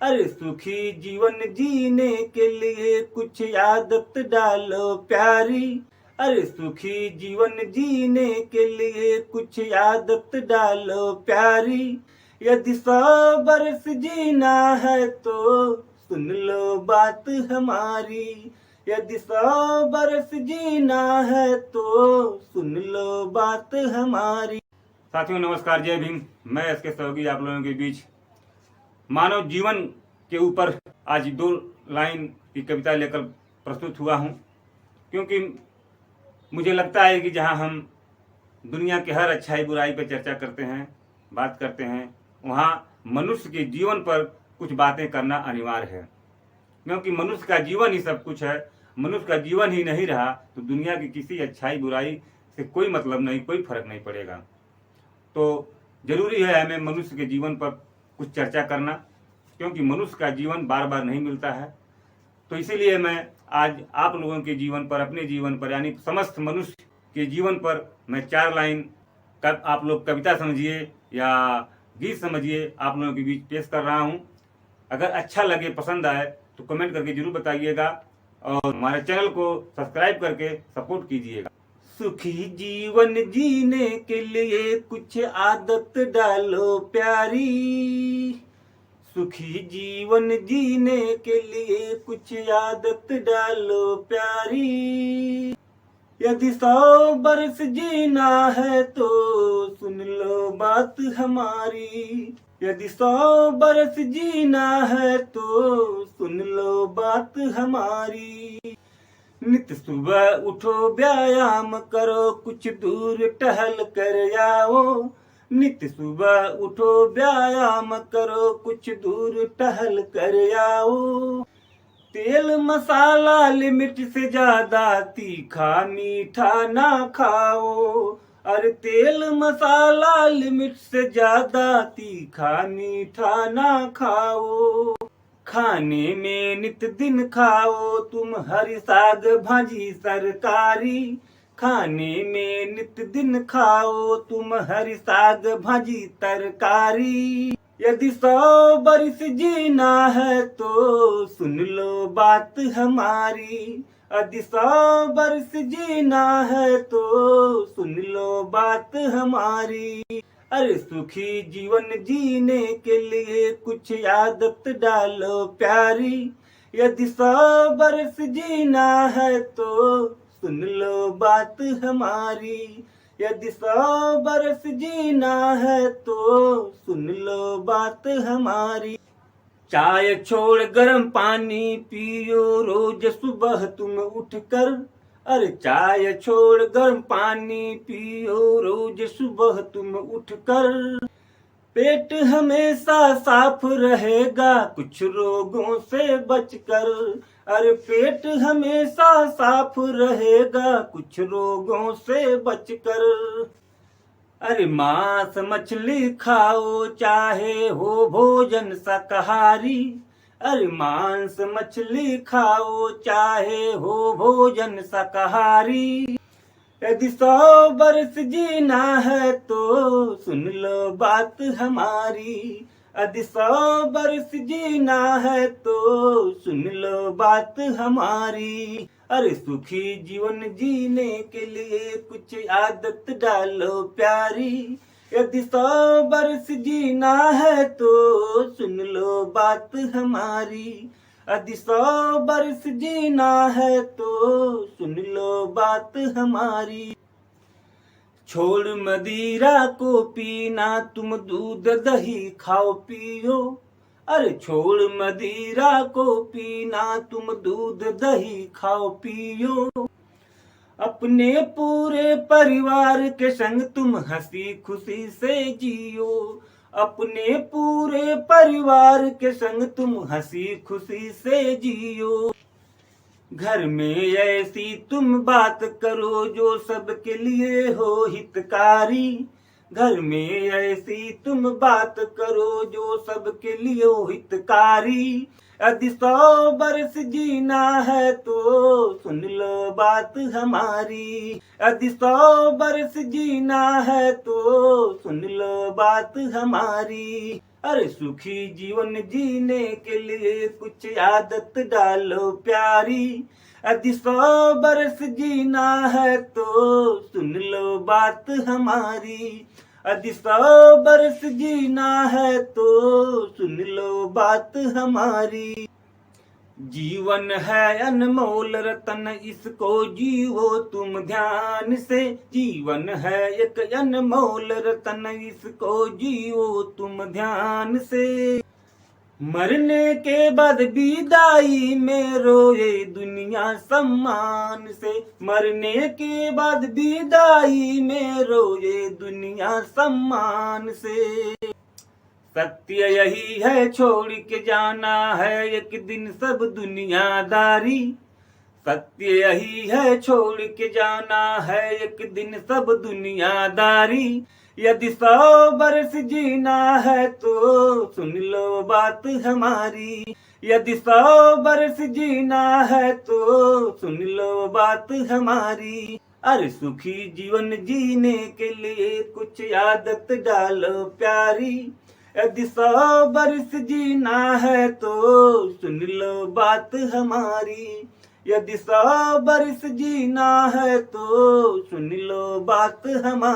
अरे सुखी जीवन जीने के लिए कुछ आदत डालो प्यारी। अरे सुखी जीवन जीने के लिए कुछ आदत डालो प्यारी। यदि 100 बरस जीना है तो सुन लो बात हमारी। यदि 100 बरस जीना है तो सुन लो बात हमारी। साथियों नमस्कार, जय भीम। मैं एस के सहयोगी आप लोगों के बीच मानव जीवन के ऊपर आज 2 लाइन की कविता लेकर प्रस्तुत हुआ हूँ, क्योंकि मुझे लगता है कि जहाँ हम दुनिया के हर अच्छाई बुराई पर चर्चा करते हैं, बात करते हैं, वहाँ मनुष्य के जीवन पर कुछ बातें करना अनिवार्य है, क्योंकि मनुष्य का जीवन ही सब कुछ है। मनुष्य का जीवन ही नहीं रहा तो दुनिया की किसी अच्छाई बुराई से कोई मतलब नहीं, कोई फर्क नहीं पड़ेगा। तो जरूरी है हमें मनुष्य के जीवन पर कुछ चर्चा करना, क्योंकि मनुष्य का जीवन बार बार नहीं मिलता है। तो इसीलिए मैं आज आप लोगों के जीवन पर, अपने जीवन पर, यानी समस्त मनुष्य के जीवन पर मैं 4 लाइन आप लोग कविता समझिए या गीत समझिए, आप लोगों के बीच पेश कर रहा हूँ। अगर अच्छा लगे, पसंद आए तो कमेंट करके जरूर बताइएगा और हमारे चैनल को सब्सक्राइब करके सपोर्ट कीजिएगा। सुखी जीवन जीने के लिए कुछ आदत डालो प्यारी। सुखी जीवन जीने के लिए कुछ आदत डालो प्यारी। यदि 100 बरस जीना है तो सुन लो बात हमारी। यदि 100 बरस जीना है तो सुन लो बात हमारी। नित सुबह उठो, व्यायाम करो, कुछ दूर टहल कर आओ। नित सुबह उठो, व्यायाम करो, कुछ दूर टहल कर आओ। तेल मसाला लिमिट से ज्यादा तीखा मीठा ना खाओ। अरे तेल मसाला लिमिट से ज्यादा तीखा मीठा ना खाओ। खाने में नित दिन खाओ तुम हरी साग भाजी सरकारी। खाने में नित दिन खाओ तुम हरी साग भाजी तरकारी। यदि 100 बरस जीना है तो सुन लो बात हमारी। यदि 100 बरस जीना है तो सुन लो बात हमारी। अरे सुखी जीवन जीने के लिए कुछ आदत डालो प्यारी। यदि 100 बरस जीना है तो सुन लो बात हमारी। यदि 100 बरस जीना है तो सुन लो बात हमारी। चाय छोड़ गर्म पानी पियो रोज सुबह तुम उठकर। अरे चाय छोड़ गर्म पानी पियो रोज सुबह तुम उठकर। पेट हमेशा साफ रहेगा कुछ रोगों से बचकर। अरे पेट हमेशा साफ रहेगा कुछ रोगों से बचकर। अरे मांस मछली खाओ चाहे हो भोजन शाकाहारी। अरे मांस मछली खाओ चाहे हो भोजन शाकाहारी। यदि 100 बरस जीना है तो सुन लो बात हमारी। यदि 100 बरस जीना है तो सुन लो बात हमारी। अरे सुखी जीवन जीने के लिए कुछ आदत डालो प्यारी। यदि 100 बरस जीना है तो सुन लो बात हमारी। यदि 100 बरस जीना है तो सुन लो बात हमारी। छोड़ मदिरा को पीना तुम दूध दही खाओ पियो। अरे छोड़ मदिरा को पीना तुम दूध दही खाओ पियो। अपने पूरे परिवार के संग तुम हंसी खुशी से जियो। अपने पूरे परिवार के संग तुम हंसी खुशी से जियो। घर में ऐसी तुम बात करो जो सबके लिए हो हितकारी। घर में ऐसी तुम बात करो जो सबके लिए हो हितकारी। यदि 100 बरस जीना है तो सुन लो बात हमारी। यदि 100 बरस जीना है तो सुन लो बात हमारी। अरे सुखी जीवन जीने के लिए कुछ आदत डालो प्यारी। यदि 100 बरस जीना है तो सुन लो बात हमारी। यदि 100 बरस जीना है तो सुन लो बात हमारी। जीवन है अनमोल रतन, इसको जीवो तुम ध्यान से। जीवन है एक अनमोल रतन, इसको जीवो तुम ध्यान से। मरने के बाद विदाई में रोए दुनिया सम्मान से। मरने के बाद विदाई में रोए दुनिया सम्मान से। सत्य यही है छोड़ के जाना है एक दिन सब दुनियादारी। सत्य यही है छोड़ के जाना है एक दिन सब दुनियादारी। यदि 100 बरस जीना है तो सुन लो बात हमारी। यदि 100 बरस जीना है तो सुन लो बात हमारी। अरे सुखी जीवन जीने के लिए कुछ आदत डालो प्यारी। यदि 100 बरस जीना है तो सुन लो बात हमारी। यदि 100 बरस जीना है तो सुन लो बात हमारी।